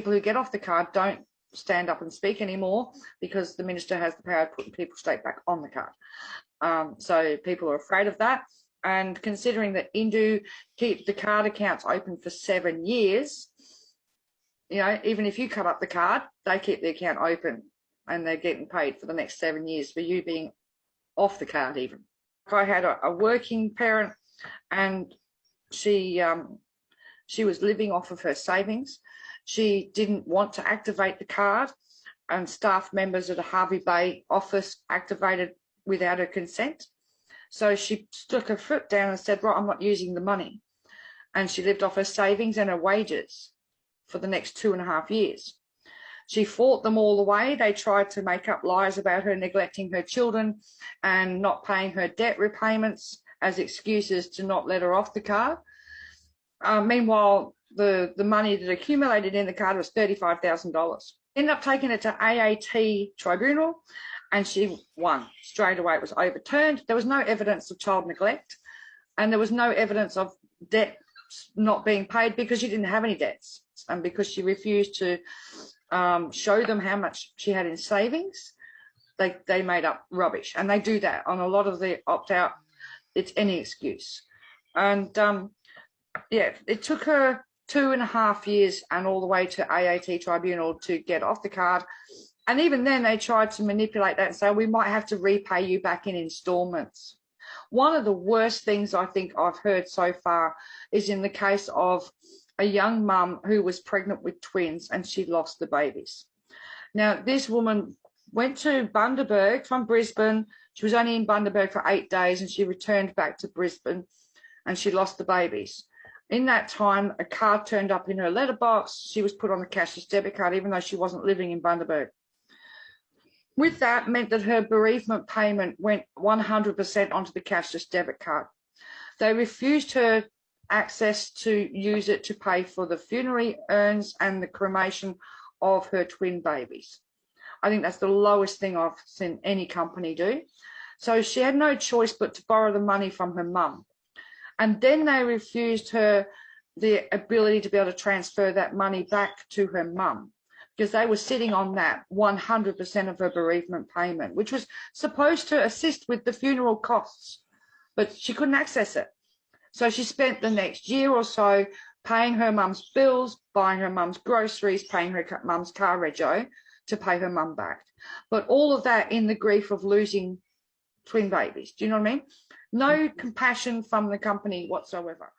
people who get off the card don't stand up and speak anymore because the minister has the power of putting people straight back on the card. So people are afraid of that. And considering that Indu keep the card accounts open for 7 years, you know, even if you cut up the card, they keep the account open and they're getting paid for the next 7 years for you being off the card even. I had a working parent and she was living off of her savings. She didn't want to activate the card, and staff members at a Harvey Bay office activated without her consent. So she stuck her foot down and said, right, I'm not using the money. And she lived off her savings and her wages for the next 2.5 years. She fought them all the way. They tried to make up lies about her neglecting her children and not paying her debt repayments as excuses to not let her off the card. Meanwhile, the money that accumulated in the card was $35,000. Ended up taking it to AAT tribunal and she won. Straight away it was overturned. There was no evidence of child neglect and there was no evidence of debt not being paid because she didn't have any debts and because she refused to show them how much she had in savings. They made up rubbish, and they do that on a lot of the opt-out. It's any excuse. And yeah, it took her 2.5 years and all the way to AAT tribunal to get off the card. And even then they tried to manipulate that and say, we might have to repay you back in installments. One of the worst things I think I've heard so far is in the case of a young mum who was pregnant with twins and she lost the babies. Now, this woman went to Bundaberg from Brisbane. She was only in Bundaberg for 8 days and she returned back to Brisbane and she lost the babies. In that time, a card turned up in her letterbox. She was put on the cashless debit card, even though she wasn't living in Bundaberg. With that meant that her bereavement payment went 100% onto the cashless debit card. They refused her access to use it to pay for the funerary urns and the cremation of her twin babies. I think that's the lowest thing I've seen any company do. So she had no choice but to borrow the money from her mum. And then they refused her the ability to be able to transfer that money back to her mum because they were sitting on that 100% of her bereavement payment, which was supposed to assist with the funeral costs, but she couldn't access it. So she spent the next year or so paying her mum's bills, buying her mum's groceries, paying her mum's car rego to pay her mum back. But all of that in the grief of losing twin babies. Do you know what I mean? No compassion from the company whatsoever.